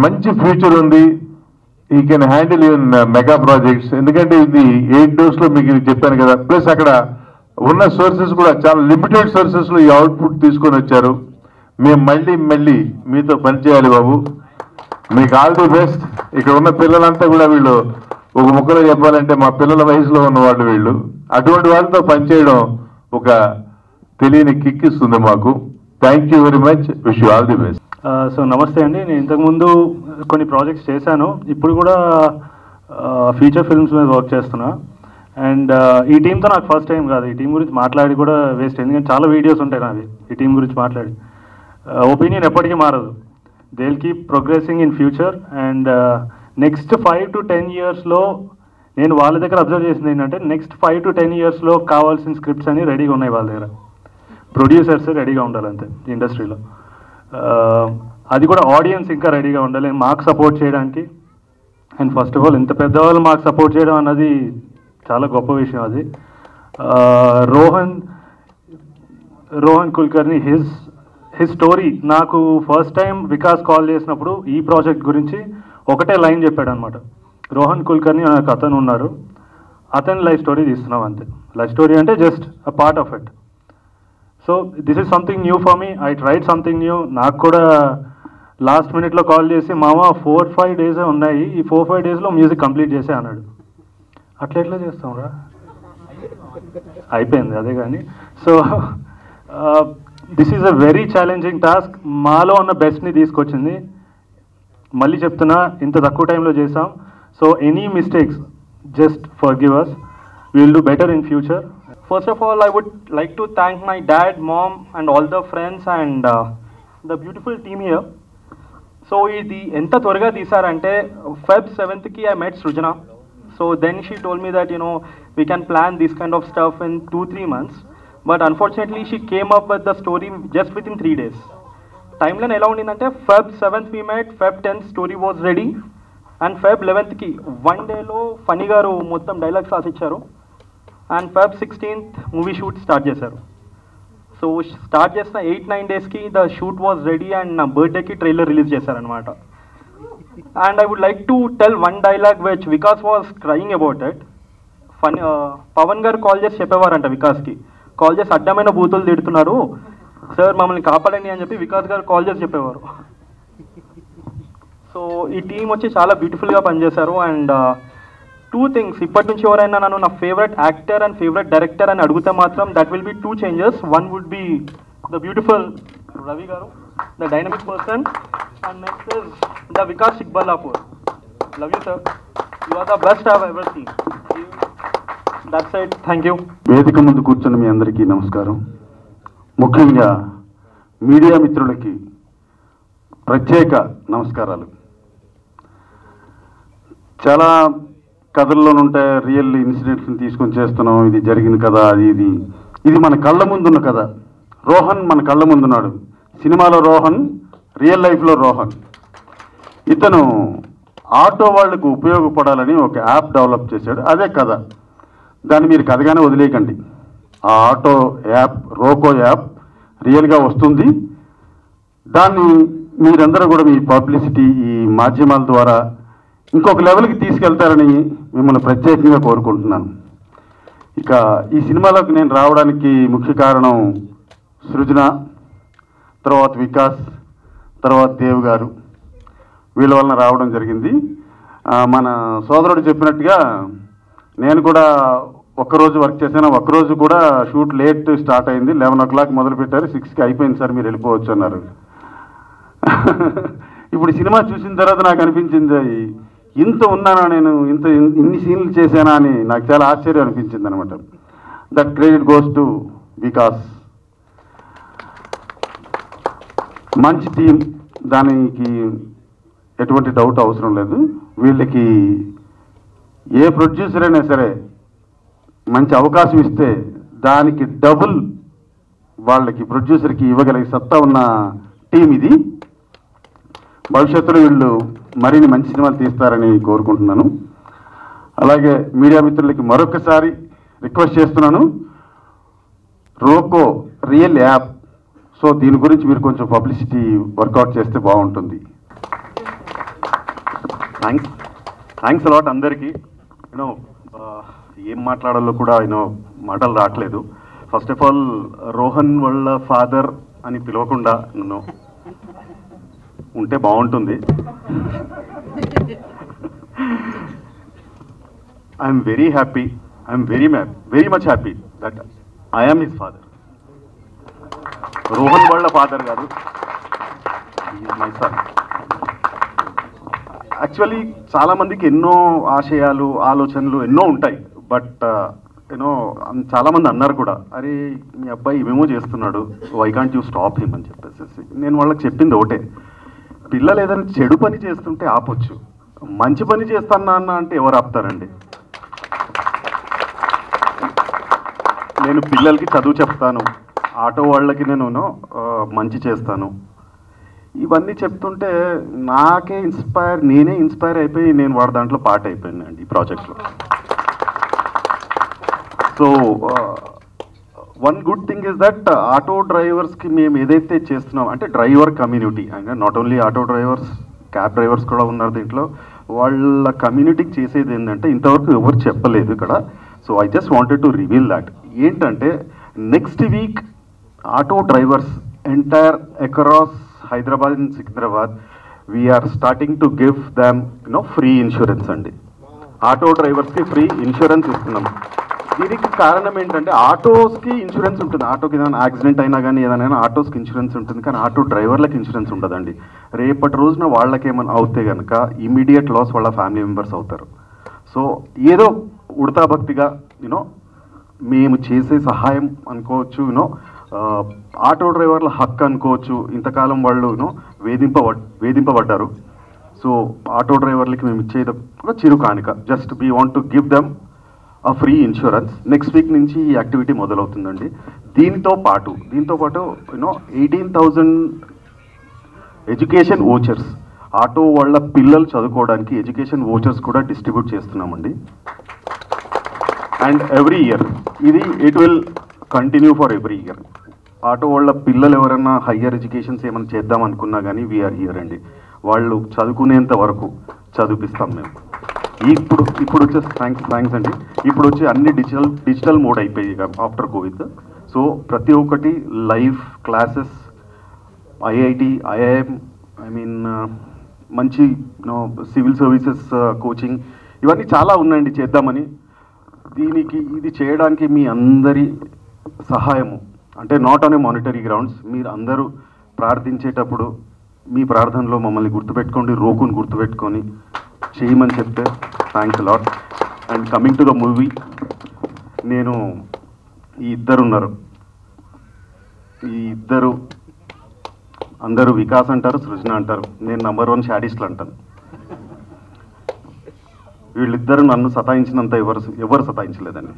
మంచి ఫ్యూచర్ ఉంది. ఈ can handle in mega projects. ఎందుకంటే ఇది 8 daysలో మీకు చెప్పాను కదా. ప్లస్ అక్కడ ఉన్న సోర్సెస్ కూడా చాలా లిమిటెడ్ సోర్సెస్లో ఈ అవుట్పుట్ తీసుకొని వచ్చారు. మేము మళ్ళీ మీతో పనిచేయాలి బాబు. మీకు ఆల్ ది బెస్ట్. ఇక్కడ ఉన్న పిల్లలంతా కూడా వీళ్ళు ఒక ముక్కలో చెప్పాలంటే మా పిల్లల వయసులో ఉన్న వాళ్ళు వీళ్ళు. అటువంటి వాళ్ళతో పనిచేయడం ఒక తెలియని కిక్ ఇస్తుంది మాకు. Thank you very much. Wish you all the best. So నమస్తే అండి. నేను ఇంతకుముందు కొన్ని ప్రాజెక్ట్స్ చేశాను. ఇప్పుడు కూడా ఫీచర్ ఫిల్మ్స్ మీద వర్క్ చేస్తున్నా. అండ్ ఈ టీంతో నాకు ఫస్ట్ టైం కాదు. ఈ టీం గురించి మాట్లాడి కూడా వేస్ట్. ఎందుకంటే చాలా వీడియోస్ ఉంటాయి నావి ఈ టీం గురించి మాట్లాడి. ఒపీనియన్ ఎప్పటికీ మారదు. They will keep progressing in future. And next 5 to 10 yearsలో నేను వాళ్ళ దగ్గర అబ్జర్వ్ చేసింది ఏంటంటే, నెక్స్ట్ 5 to 10 yearsలో కావాల్సిన స్క్రిప్ట్స్ అన్ని రెడీగా ఉన్నాయి వాళ్ళ దగ్గర. ప్రొడ్యూసర్స్ రెడీగా ఉండాలంతే ఇండస్ట్రీలో. అది కూడా ఆడియన్స్ ఇంకా రెడీగా ఉండాలి మాకు సపోర్ట్ చేయడానికి. అండ్ ఫస్ట్ ఆఫ్ ఆల్ ఇంత పెద్దవాళ్ళు మాకు సపోర్ట్ చేయడం అన్నది చాలా గొప్ప విషయం. అది రోహన్ కుల్కర్ని హిజ్ స్టోరీ నాకు ఫస్ట్ టైం వికాస్ కాల్ చేసినప్పుడు ఈ ప్రాజెక్ట్ గురించి ఒకటే లైన్ చెప్పాడు అనమాట. రోహన్ కుల్కర్ని నాకు అతను ఉన్నారు, అతని లైఫ్ స్టోరీ తీస్తున్నాం అంతే. లైఫ్ స్టోరీ అంటే just a part of it. So this is something new for me. I tried something new. నాకు కూడా లాస్ట్ మినిట్లో కాల్ చేసి మామ 4-5 days ఉన్నాయి, ఈ 4-5 daysలో మ్యూజిక్ కంప్లీట్ చేసే అన్నాడు. అట్లా చేస్తాం రా, అయిపోయింది అదే. కానీ so this is a very challenging task. మాలో ఉన్న బెస్ట్ని తీసుకొచ్చింది. మళ్ళీ చెప్తున్నా, ఇంత తక్కువ టైంలో చేసాం. So any mistakes just forgive us. We will do better in future. First of all, I would like to thank my dad, mom and all the friends and the beautiful team here. So ఇది ఎంత త్వరగా తీసారంటే Feb 7th I met Srujana. So then she told me that we can plan this kind of stuff in 2-3 months. But unfortunately she came up with the story just within 3 days. Timeline ఎలా ఉండిందంటే Feb 7th we met, Feb 10th story was ready, and Feb 11th 1 డేలో ఫనీ గారు మొత్తం డైలాగ్స్ రాసిచ్చారు, and Feb 16th movie shoot start చేశారు. సో స్టార్ట్ చేసిన 8-9 daysకి the shoot was ready and నా బర్త్డేకి ట్రైలర్ రిలీజ్ చేశారనమాట. And I would like to tell one dialogue which Vikas was crying about it. Phani Pavan గారు కాల్ చేసి చెప్పేవారంట వికాస్కి, కాల్ చేసి అడ్డమైన బూతులు తిడుతున్నారు సార్ మమ్మల్ని కాపాడండి అని చెప్పి వికాస్ గారు కాల్ చేసి చెప్పేవారు. సో ఈ టీం వచ్చి చాలా బ్యూటిఫుల్గా పనిచేశారు. అండ్ 2 things, ఇప్పటి నుంచి ఎవరైనా నన్ను నా favourite actor and favourite director అని అడిగితే మాత్రం that will be 2 changes. One would be the beautiful Ravi garu, the dynamic person, and next is the Vikas Sikballapur. Love you sir, you are the best I have ever seen. That's it, thank you. వేదిక ముందు కూర్చున్న మీ అందరికీ నమస్కారం. ముఖ్యంగా మీడియా మిత్రులకి ప్రత్యేక నమస్కారాలు. చాలా కథల్లోనుంటే రియల్ ఇన్సిడెంట్స్ని తీసుకొని చేస్తున్నాం, ఇది జరిగిన కథ, ఇది మన కళ్ళ ముందున్న కథ. రోహన్ మన కళ్ళ ముందున్నాడు. సినిమాలో రోహన్, రియల్ లైఫ్లో రోహన్. ఇతను ఆటో వాళ్లకు ఉపయోగపడాలని ఒక యాప్ డెవలప్ చేశాడు, అదే కథ. దాన్ని మీరు కథగానే వదిలేయకండి. ఆ ఆటో యాప్, రోకో యాప్ రియల్గా వస్తుంది. దాన్ని మీరందరూ కూడా మీ పబ్లిసిటీ, ఈ మాధ్యమాల ద్వారా ఇంకొక లెవెల్కి తీసుకెళ్తారని మిమ్మల్ని ప్రత్యేకంగా కోరుకుంటున్నాను. ఇక ఈ సినిమాలోకి నేను రావడానికి ముఖ్య కారణం సృజన, తర్వాత వికాస్, తర్వాత దేవ్ గారు, వీళ్ళ వలన రావడం జరిగింది. మన సోదరుడు చెప్పినట్టుగా నేను కూడా ఒక్కరోజు వర్క్ చేశాను. ఒక్కరోజు కూడా షూట్ లేట్ స్టార్ట్ అయింది. 11 o'clock మొదలు పెట్టారు, 6కి అయిపోయింది సార్ మీరు వెళ్ళిపోవచ్చు అన్నారు. ఇప్పుడు సినిమా చూసిన తర్వాత నాకు అనిపించింది ఇంత ఉన్నానా నేను, ఇన్ని సీన్లు చేశానా అని నాకు చాలా ఆశ్చర్యం అనిపించింది అనమాట. That credit goes to Vikas. మంచి టీం, దానికి ఎటువంటి డౌట్ అవసరం లేదు. వీళ్ళకి ఏ ప్రొడ్యూసర్ అయినా సరే మంచి అవకాశం ఇస్తే దానికి డబుల్ వాళ్ళకి ప్రొడ్యూసర్కి ఇవ్వగలిగే సత్తా ఉన్న టీం ఇది. భవిష్యత్తులో వీళ్ళు మరిన్ని మంచి సినిమాలు తీస్తారని కోరుకుంటున్నాను. అలాగే మీడియా మిత్రులకి మరొకసారి రిక్వెస్ట్ చేస్తున్నాను, రోకో రియల్ యాప్, సో దీని గురించి మీరు కొంచెం పబ్లిసిటీ వర్కౌట్ చేస్తే బాగుంటుంది. థ్యాంక్స్ అలాట్ అందరికీ. యూనో ఏం మాట్లాడాలో కూడా మాటలు రావట్లేదు. ఫస్ట్ ఆఫ్ ఆల్ రోహన్ వాళ్ళ ఫాదర్ అని పిలవకుండా నన్ను ఉంటే బాగుంటుంది. I'm very happy, I'm very much happy that I'm his father. Rohan వాళ్ళ ఫాదర్ కాదు, మై సన్. యాక్చువల్లీ చాలామందికి ఎన్నో ఆశయాలు, ఆలోచనలు ఎన్నో ఉంటాయి. బట్ చాలామంది అన్నారు కూడా, అరే మీ అబ్బాయి ఇవేమో చేస్తున్నాడు, why can't you stop him అని చెప్పేసి. నేను వాళ్ళకి చెప్పింది ఒకటే, పిల్లలు ఏదైనా చెడు పని చేస్తుంటే ఆపొచ్చు, మంచి పని చేస్తానా అన్న అంటే ఎవరు ఆపుతారండి? నేను పిల్లలకి చదువు చెప్తాను, ఆటో వాళ్ళకి నేను మంచి చేస్తాను, ఇవన్నీ చెప్తుంటే నేనే ఇన్స్పైర్ అయిపోయి నేను వాడి దాంట్లో పార్ట్ అయిపోయానండి ఈ ప్రాజెక్ట్లో. So one good thing is that auto డ్రైవర్స్కి మేము ఏదైతే చేస్తున్నాం అంటే డ్రైవర్ కమ్యూనిటీ, అంటే not only auto drivers, cab drivers కూడా ఉన్నారు దీంట్లో. వాళ్ళ కమ్యూనిటీకి చేసేది ఏంటంటే ఇంతవరకు ఎవరు చెప్పలేదు ఇక్కడ. So I just wanted to reveal that. ఏంటంటే next week auto drivers entire across Hyderabad and Secunderabad we're starting to give them free insurance అండి. ఆటో డ్రైవర్స్కి ఫ్రీ ఇన్సూరెన్స్ ఇస్తున్నాం. దీనికి కారణం ఏంటంటే ఆటోస్కి ఇన్సూరెన్స్ ఉంటుంది, ఆటోకి ఏదైనా యాక్సిడెంట్ అయినా కానీ ఏదైనా ఆటోస్కి ఇన్సూరెన్స్ ఉంటుంది, కానీ ఆటో డ్రైవర్లకు ఇన్సూరెన్స్ ఉండదండి. రేపటి రోజున వాళ్ళకి ఏమైనా అవుతే కనుక ఇమీడియట్ లాస్ వాళ్ళ ఫ్యామిలీ మెంబర్స్ అవుతారు. సో ఏదో ఉడతా భక్తిగా మేము చేసే సహాయం అనుకోవచ్చు, ఆటో డ్రైవర్ల హక్కు అనుకోవచ్చు. ఇంతకాలం వాళ్ళు వేధింపబడ్డారు. సో ఆటో డ్రైవర్లకి మేము ఇచ్చేది ఒక చిరు కానుక. Just we want to give them free insurance. Next week నుంచి ఈ యాక్టివిటీ మొదలవుతుందండి. దీంతో పాటు 18,000 ఎడ్యుకేషన్ ఓచర్స్, ఆటో వాళ్ళ పిల్లలు చదువుకోవడానికి ఎడ్యుకేషన్ ఓచర్స్ కూడా డిస్ట్రిబ్యూట్ చేస్తున్నామండి. And every year it will continue for every year. Auto వాళ్ళ పిల్లలు ఎవరైనా హయ్యర్ ఎడ్యుకేషన్స్ ఏమైనా చేద్దాం అనుకున్నా కానీ వీఆర్ హియర్ అండి. వాళ్ళు చదువుకునేంత వరకు చదివిస్తాం మేము. ఇప్పుడు వచ్చే థ్యాంక్స్ అండి. ఇప్పుడు వచ్చి అన్ని డిజిటల్ మోడ్ అయిపోయాయి ఆఫ్టర్ కోవిడ్. సో ప్రతి ఒక్కటి లైవ్ క్లాసెస్, ఐఐటి, ఐఐఎం, మంచి సివిల్ సర్వీసెస్ కోచింగ్, ఇవన్నీ చాలా ఉన్నాయండి చేద్దామని. ఇది చేయడానికి మీ అందరి సహాయము, అంటే not on a monetary grounds, మీరు అందరూ ప్రార్థించేటప్పుడు మీ ప్రార్థనలో మమ్మల్ని గుర్తుపెట్టుకోండి, రోకుని గుర్తుపెట్టుకొని చేయమని చెప్తే thanks lot. And coming to the movie, నేను ఈ ఇద్దరు ఉన్నారు, ఈ ఇద్దరు అందరూ వికాస్ అంటారు, సృజన అంటారు, నేను నంబర్ 1 షాడిస్ట్లు అంటాను. వీళ్ళిద్దరు నన్ను సతాయించినంత ఎవరు సతాయించలేదండి.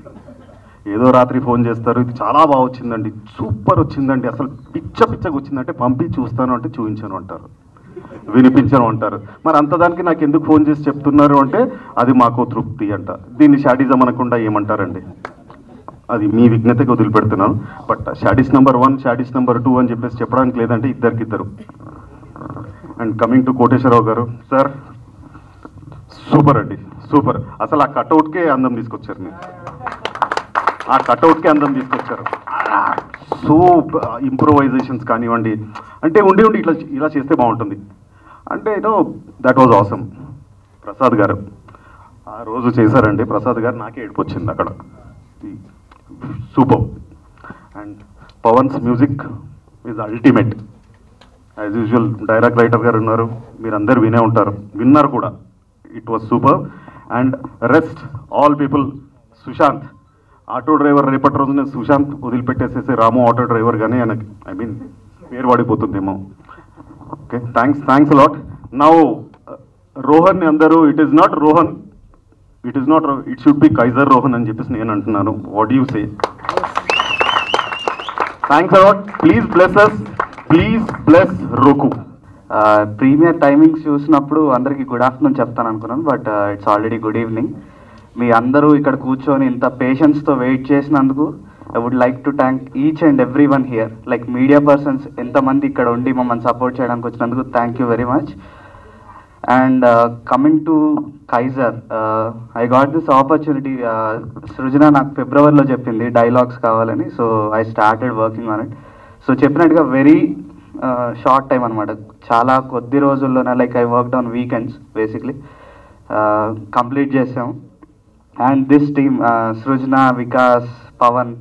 ఏదో రాత్రి ఫోన్ చేస్తారు, ఇది చాలా బాగా వచ్చిందండి, సూపర్ వచ్చిందండి, అసలు పిచ్చగా వచ్చిందంటే పంపి చూస్తాను అంటే చూపించను అంటారు, వినిపించను అంటారు. మరి అంతదానికి నాకు ఎందుకు ఫోన్ చేసి చెప్తున్నారు అంటే అది మాకు తృప్తి అంట. దీన్ని షాడిజం అనకుండా ఏమంటారండి? అది మీ విజ్ఞతకి వదిలిపెడుతున్నాను. బట్ షాడిస్ నెంబర్ 1, షాడిస్ నెంబర్ 2 అని చెప్పేసి చెప్పడానికి లేదంటే ఇద్దరికిద్దరు. అండ్ కమింగ్ టు కోటేశ్వరరావు గారు సార్, సూపర్ అండి, సూపర్. అసలు ఆ కట్అవుట్కే అందం తీసుకొచ్చారు మీరు, ఆ కట్అవుట్కే అందం తీసుకొచ్చారు. సో ఇంప్రూవైజేషన్స్ కానివ్వండి, అంటే ఉండి ఇలా చేస్తే బాగుంటుంది అంటే దట్ వాజ్ ఆసమ్. ప్రసాద్ గారు ఆ రోజు చేశారండి, ప్రసాద్ గారు నాకే ఏడుపు వచ్చింది అక్కడ, super. And Pawan's music is ultimate. As usual dialogue writer garu ఉన్నారు, మీరందరూ విన్నారు కూడా. It was super. And rest all people, Sushant auto driver, రేపటి రోజున సుశాంత్ వదిలిపెట్టేసేసి రాము ఆటో డ్రైవర్ గానే ఆయనకి పేరు పడిపోతుందేమో. Okay, thanks lot. Now Rohan అందరూ it is not Rohan, it should be Kaiser Rohan అని చెప్పేసి నేను అంటున్నాను. What you say? Thanks a lot. Please bless us, please bless roku. Premier timings చూసినప్పుడు అందరికీ గుడ్ ఆఫ్టర్నూన్ చెప్తాను అనుకున్నాను, but it's already good evening. మీ అందరూ ఇక్కడ కూర్చొని ఇంత పేషెన్స్తో వెయిట్ చేసినందుకు I would like to thank each and every one here. Like media persons ఎంతమంది ఇక్కడ ఉండి మమ్మల్ని సపోర్ట్ చేయడానికి వచ్చినందుకు thank you very much. And coming to Kaiser, I got this opportunity. Srujana నాకు ఫిబ్రవరిలో చెప్పింది డైలాగ్స్ కావాలని, so I started working on it. So చెప్పినట్టుగా వెరీ షార్ట్ టైం అనమాట, చాలా కొద్ది రోజుల్లోనే, like I worked on weekends basically, complete చేసాం. అండ్ దిస్ టీమ్, సృజన, వికాస్, పవన్,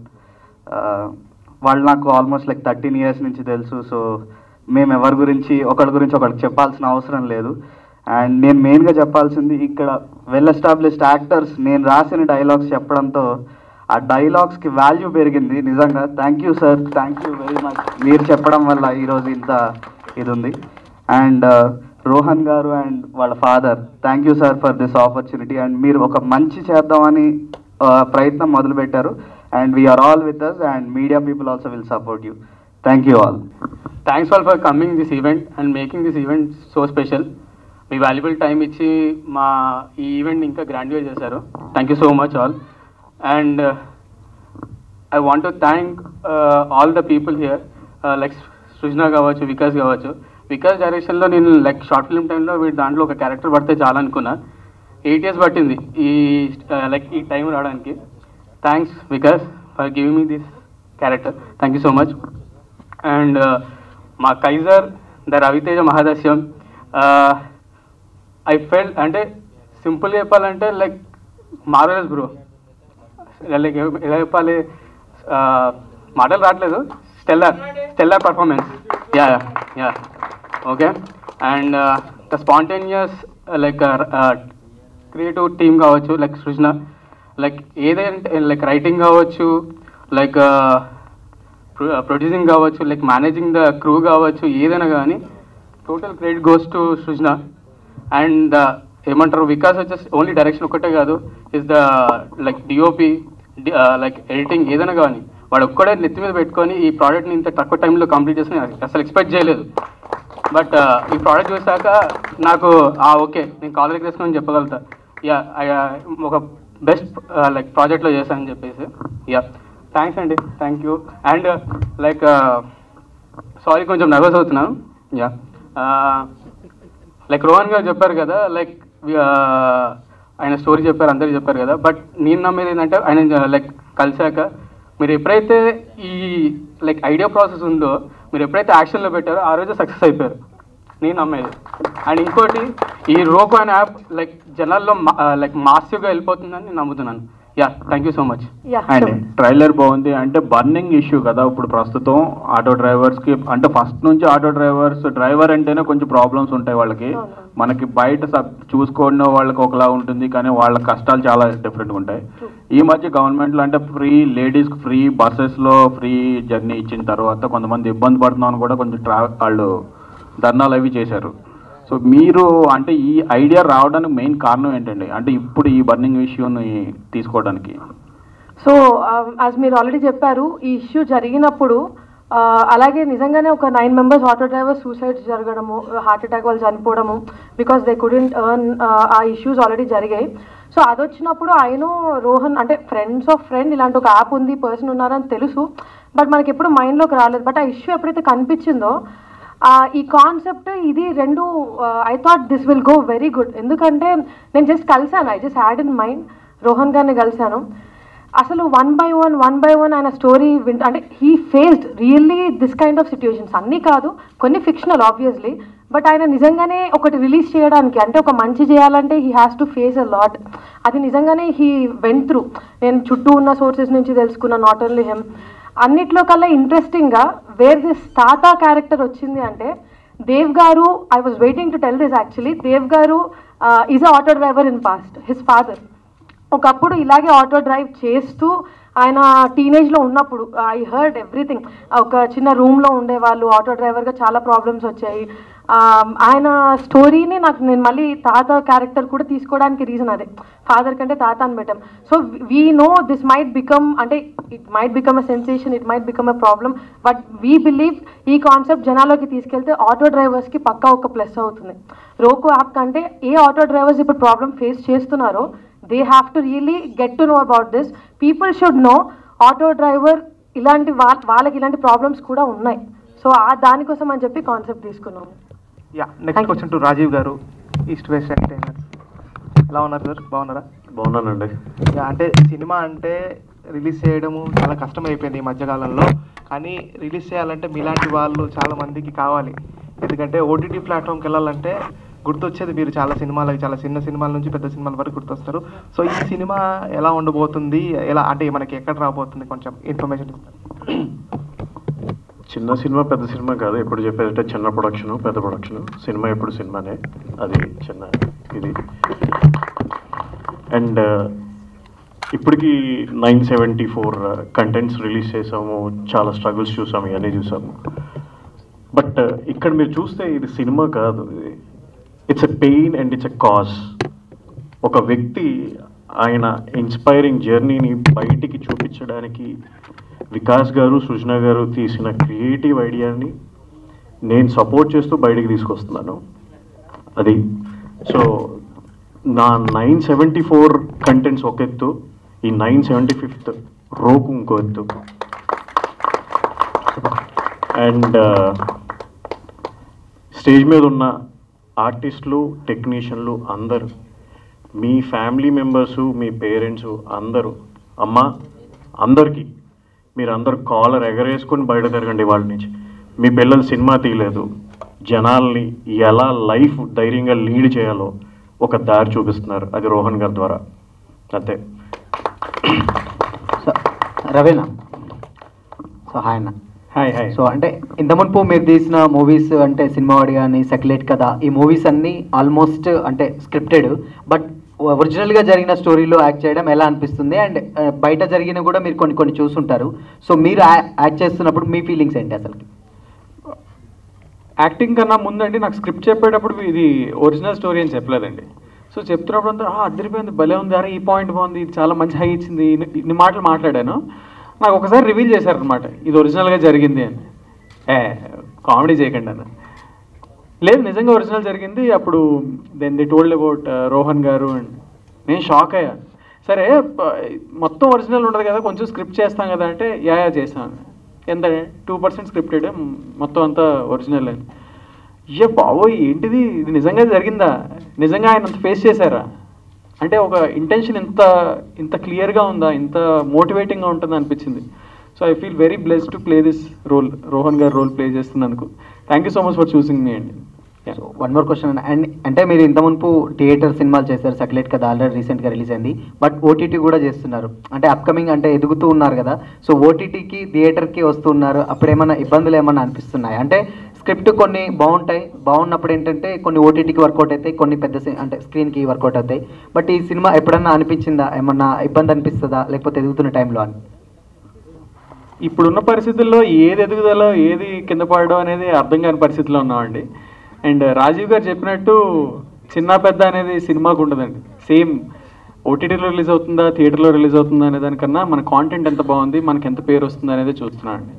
వాళ్ళు నాకు ఆల్మోస్ట్ లైక్ 13 years నుంచి తెలుసు. సో మేము ఒకరి గురించి ఒకరికి చెప్పాల్సిన అవసరం లేదు. అండ్ నేను మెయిన్గా చెప్పాల్సింది, ఇక్కడ వెల్ ఎస్టాబ్లిష్డ్ యాక్టర్స్ నేను రాసిన డైలాగ్స్ చెప్పడంతో ఆ డైలాగ్స్కి వాల్యూ పెరిగింది. నిజంగా thank you sir, thank you very much. మీరు చెప్పడం వల్ల ఈరోజు ఇంత ఇది ఉంది. అండ్ రోహన్ గారు అండ్ వాళ్ళ father, thank you sir for this opportunity. And మీరు ఒక మంచి చేద్దామని ప్రయత్నం మొదలుపెట్టారు. And we are all with us, and media people also will support you. Thank you all. Thanks all for coming this event and making this event so special. మీ వాల్యుబుల్ టైం ఇచ్చి మా ఈ ఈవెంట్ ఇంకా గ్రాండ్గా చేశారు. Thank you so much all. And I want to thank all the people here, like సృజన కావచ్చు, వికాస్ కావచ్చు. వికాస్ డైరెక్షన్లో నేను లైక్ షార్ట్ ఫిల్మ్ టైంలో వీటి దాంట్లో ఒక క్యారెక్టర్ పడితే చాలా అనుకున్నా. 8 years పట్టింది ఈ టైం రావడానికి. Thanks Vikas for giving me this character. Thank you so much. And మా కైజర్ ద రవితేజ మహాదస్యం, ఐ ఫెల్ట్, అంటే సింపుల్గా చెప్పాలంటే లైక్ మార్వెలస్ బ్రో. లైక్ ఎలా చెప్పాలి, మాటలు రావట్లేదు. Stellar performance. Yeah okay. And the spontaneous like creative team కావచ్చు, లైక్ సృజన, లైక్ ఏదైనా లైక్ రైటింగ్ కావచ్చు, లైక్ ప్రొడ్యూసింగ్ కావచ్చు, లైక్ మేనేజింగ్ ద క్రూ కావచ్చు, ఏదైనా కానీ total credit goes to Srujana. And ఏమంటారు, వికాస్ వచ్చేసి ఓన్లీ డైరెక్షన్ ఒక్కటే కాదు, is the like DOP, like editing ఏదైనా కానీ వాడు ఒక్కడే నెత్తి మీద పెట్టుకొని ఈ ప్రోడక్ట్ని ఇంత తక్కువ టైంలో కంప్లీట్ చేసి అసలు ఎక్స్పెక్ట్ చేయలేదు. బట్ ఈ ప్రోడక్ట్ చూసాక నాకు ఓకే నేను కాలేజ్కి తీసుకొని చెప్పగలుగుతా, యా ఒక బెస్ట్ లైక్ ప్రాజెక్ట్లో చేశానని చెప్పేసి. యా థ్యాంక్స్ అండి, thank you. And like sorry కొంచెం నర్వస్ అవుతున్నాను. యా లైక్ రోహన్ గారు చెప్పారు కదా, లైక్ ఆయన స్టోరీ చెప్పారు, అందరికీ చెప్పారు కదా, బట్ నేను నమ్మేది ఏంటంటే ఆయన లైక్ కలిశాక మీరు ఎప్పుడైతే ఈ లైక్ ఐడియా ప్రాసెస్ ఉందో మీరు ఎప్పుడైతే యాక్షన్లో పెట్టారో ఆ రోజు సక్సెస్ అయిపోయారు, నేను నమ్మేది. అండ్ ఇంకోటి, ఈ రోకో అనే యాప్ లైక్ జనాల్లో లైక్ మాసివ్గా వెళ్ళిపోతుందని నేను నమ్ముతున్నాను. Yeah thank you so much. And trailer బాగుంది. అంటే బర్నింగ్ ఇష్యూ కదా ఇప్పుడు ప్రస్తుతం ఆటో డ్రైవర్స్కి. అంటే ఫస్ట్ నుంచి ఆటో డ్రైవర్ అంటేనే కొంచెం ప్రాబ్లమ్స్ ఉంటాయి వాళ్ళకి. మనకి బయట చూసుకున్న వాళ్ళకి ఒకలా ఉంటుంది, కానీ వాళ్ళ కష్టాలు చాలా డిఫరెంట్గా ఉంటాయి. ఈ మధ్య గవర్నమెంట్లో అంటే ఫ్రీ లేడీస్కి ఫ్రీ బస్సెస్లో ఫ్రీ జర్నీ ఇచ్చిన తర్వాత కొంతమంది ఇబ్బంది పడుతున్నామని కూడా కొంచెం వాళ్ళు ధర్నాలు అవి చేశారు. సో మీరు అంటే ఈ ఐడియా రావడానికి మెయిన్ కారణం ఏంటండి, అంటే ఇప్పుడు ఈ బర్నింగ్ ఇష్యూని తీసుకోవడానికి? సో యాజ్ మీరు ఆల్రెడీ చెప్పారు, ఈ ఇష్యూ జరిగినప్పుడు అలాగే నిజంగానే ఒక 9 members ఆటో డ్రైవర్స్ సూసైడ్స్ జరగడము, హార్ట్ అటాక్ వాళ్ళు చనిపోవడము బికాస్ దే కుడెంట్ ఎర్న్, ఆ ఇష్యూస్ ఆల్రెడీ జరిగాయి. సో అది వచ్చినప్పుడు రోహన్ అంటే ఫ్రెండ్స్ ఆఫ్ ఫ్రెండ్ ఇలాంటి ఒక యాప్ ఉంది, పర్సన్ ఉన్నారని తెలుసు, బట్ మనకి ఎప్పుడు మైండ్లోకి రాలేదు. బట్ ఆ ఇష్యూ ఎప్పుడైతే కనిపించిందో ఈ కాన్సెప్ట్ ఇది రెండు I thought this will go very good. ఎందుకంటే నేను జస్ట్ కలిసాను, I just had in mind Rohan గారిని కలిసాను. అసలు వన్ బై వన్ ఆయన స్టోరీ అంటే he faced really this kind of situations. అన్నీ కాదు, కొన్ని ఫిక్షనల్ ఆబ్వియస్లీ, బట్ ఆయన నిజంగానే ఒకటి రిలీజ్ చేయడానికి అంటే ఒక మంచి చేయాలంటే he has to face a lot. అది నిజంగానే హీ వెంట్ త్రూ. నేను చుట్టూ ఉన్న సోర్సెస్ నుంచి తెలుసుకున్న, నాట్ ఓన్లీ హిమ్. అన్నిట్లో కల్లా ఇంట్రెస్టింగ్గా వేర్ దిస్ తాతా క్యారెక్టర్ వచ్చింది అంటే Dev garu, I was waiting to tell this actually, Dev garu is a auto driver in past. His father ఒకప్పుడు ఇలాగే ఆటో డ్రైవ్ చేస్తూ ఆయన టీనేజ్లో ఉన్నప్పుడు ఐ హర్డ్ ఎవ్రీథింగ్. ఒక చిన్న రూమ్లో ఉండేవాళ్ళు, ఆటో డ్రైవర్గా చాలా ప్రాబ్లమ్స్ వచ్చాయి. ఆయన స్టోరీని నేను మళ్ళీ తాత క్యారెక్టర్ కూడా తీసుకోవడానికి రీజన్ అదే, ఫాదర్ కంటే తాత అని పెట్టాం. So we know this might become అంటే it might become a sensation, it might become a problem, but we believe ఈ కాన్సెప్ట్ జనాల్లోకి తీసుకెళ్తే ఆటో డ్రైవర్స్కి పక్కా ఒక ప్లస్ అవుతుంది. రోకో యాప్ కంటే ఏ ఆటో డ్రైవర్స్ ఇప్పుడు ప్రాబ్లమ్ ఫేస్ చేస్తున్నారో they have to really get to know about this. People should know auto driver ఇలాంటి వాళ్ళకి ఇలాంటి ప్రాబ్లమ్స్ కూడా ఉన్నాయి. సో దానికోసం అని చెప్పి కాన్సెప్ట్ తీసుకున్నాము. Yeah next question to Rajeev గారు, ఈస్ట్ వెస్ట్ ఎంటర్టైన్మెంట్. ఎలా ఉన్నారు సార్, బాగున్నారా? బాగున్నానండి. యా అంటే సినిమా అంటే రిలీజ్ చేయడము చాలా కష్టం అయిపోయింది ఈ మధ్యకాలంలో, కానీ రిలీజ్ చేయాలంటే మీలాంటి వాళ్ళు చాలా మందికి కావాలి. ఎందుకంటే ఓటీటీ ప్లాట్ఫామ్కి వెళ్ళాలంటే గుర్తొచ్చేది మీరు చాలా సినిమాలకి, చాలా చిన్న సినిమాల నుంచి పెద్ద సినిమాల వరకు గుర్తొస్తారు. సో ఈ సినిమా ఎలా ఉండబోతుంది, ఎలా అంటే మనకి ఎక్కడ రాబోతుంది, కొంచెం ఇన్ఫర్మేషన్ ఇస్తారు. చిన్న సినిమా పెద్ద సినిమా కాదు, ఎప్పుడు చెప్పేదంటే చిన్న ప్రొడక్షన్ పెద్ద ప్రొడక్షన్. సినిమా ఎప్పుడు సినిమానే, అది చిన్న ఇది. అండ్ ఇప్పటికి 974 కంటెంట్స్ రిలీజ్ చేసాము, చాలా స్ట్రగుల్స్ చూసాము, ఇవన్నీ చూసాము. బట్ ఇక్కడ మీరు చూస్తే ఇది సినిమా కాదు, it's a pain and it's a cause. ఒక వ్యక్తి ఆయన ఇన్స్పైరింగ్ జర్నీని బయటికి చూపించడానికి వికాస్ గారు, సృజన గారు తీసిన క్రియేటివ్ ఐడియాని నేను సపోర్ట్ చేస్తూ బయటికి తీసుకొస్తున్నాను. అది సో నా 974 కంటెంట్స్ ఒక ఎత్తు, ఈ 975th రోకు ఇంకో ఎత్తు. అండ్ స్టేజ్ మీద ఉన్న ఆర్టిస్టులు, టెక్నీషియన్లు అందరూ, మీ ఫ్యామిలీ మెంబర్సు, మీ పేరెంట్సు అందరూ, అమ్మ అందరికీ మీరందరూ కాలర్ ఎగరేసుకొని బయట తిరగండి. వాళ్ళ నుంచి మీ పిల్లలు సినిమా తీయలేదు, జనాల్ని ఎలా లైఫ్ ధైర్యంగా లీడ్ చేయాలో ఒక దారి చూపిస్తున్నారు, అది రోహన్ గారి ద్వారా. అంతే. రవేనా, సో హాయ్ అన్న. Hi hi. సో అంటే ఇంత మునుపు మీరు తీసిన మూవీస్ అంటే సినిమావాడి కానీ, సెక్యులేట్ కదా, ఈ మూవీస్ అన్నీ ఆల్మోస్ట్ అంటే స్క్రిప్టెడ్, బట్ ఒరిజినల్గా జరిగిన స్టోరీలో యాక్ట్ చేయడం ఎలా అనిపిస్తుంది? అండ్ బయట జరిగిన కూడా మీరు కొన్ని చూస్తుంటారు. సో మీరు యాక్ట్ చేస్తున్నప్పుడు మీ ఫీలింగ్స్ ఏంటి అసలు? యాక్టింగ్ కన్నా ముందండి నాకు స్క్రిప్ట్ చెప్పేటప్పుడు ఇది ఒరిజినల్ స్టోరీ అని చెప్పలేదండి. సో చెప్తున్నప్పుడు అంతా అదిరిపోయింది, భలే ఉంది, అరే ఈ పాయింట్ బాగుంది, ఇది చాలా మంచి హై ఇచ్చింది, ఇన్ని మాటలు మాట్లాడాను. నాకు ఒకసారి రివీల్ చేశారనమాట, ఇది ఒరిజినల్గా జరిగింది అని. కామెడీ చేయకండి అన్న. లేదు, నిజంగా ఒరిజినల్ జరిగింది. అప్పుడు then they told about Rohan గారు అండ్ నేను షాక్ అయ్యా. సరే మొత్తం ఒరిజినల్ ఉండదు కదా, కొంచెం స్క్రిప్ట్ చేస్తాం కదా అంటే యా చేస్తాను. ఎంత 2% స్క్రిప్టెడ్, మొత్తం అంతా ఒరిజినల్ అని. అయ్యో బావోయ్ ఏంటిది, ఇది నిజంగా జరిగిందా, నిజంగా ఆయన అంత ఫేస్ చేశారా అంటే ఒక ఇంటెన్షన్ ఇంత క్లియర్గా ఉందా, ఇంత మోటివేటింగ్గా ఉంటుందా అనిపించింది. So I feel very blessed to play this role. Rohan garu role play చేస్తున్నందుకు thank you so much for choosing me అండి. వన్ మోర్ క్వశ్చన్ అండ్ అంటే మీరు ఇంత మునుపు థియేటర్ సినిమాలు చేశారు, సక్లెట్ కదా ఆల్రెడీ రీసెంట్గా రిలీజ్ అయింది, బట్ ఓటీటీ కూడా చేస్తున్నారు, అంటే అప్కమింగ్ అంటే ఎదుగుతూ ఉన్నారు కదా. సో ఓటీటీకి థియేటర్కి వస్తున్నారు, అప్పుడు ఏమైనా ఇబ్బందులు ఏమన్నా అనిపిస్తున్నాయి? అంటే స్క్రిప్ట్ కొన్ని బాగున్నప్పుడు ఏంటంటే కొన్ని ఓటీటీకి వర్కౌట్ అవుతాయి, కొన్ని పెద్ద అంటే స్క్రీన్కి వర్కౌట్ అవుతాయి. బట్ ఈ సినిమా ఎప్పుడన్నా అనిపించిందా, ఏమన్నా ఇబ్బంది అనిపిస్తుందా లేకపోతే ఎదుగుతున్న టైంలో అని? ఇప్పుడున్న పరిస్థితుల్లో ఏది ఎదుగుదలో ఏది కింద పడడం అనేది అర్థం కాని పరిస్థితిలో ఉన్నామండి. అండ్ రాజీవ్ గారు చెప్పినట్టు చిన్న పెద్ద అనేది సినిమాకు ఉండదండి. సేమ్ ఓటీటీలో రిలీజ్ అవుతుందా థియేటర్లో రిలీజ్ అవుతుందా అనే దానికన్నా మన కాంటెంట్ ఎంత బాగుంది, మనకి ఎంత పేరు వస్తుంది అనేది చూస్తున్నాను అండి.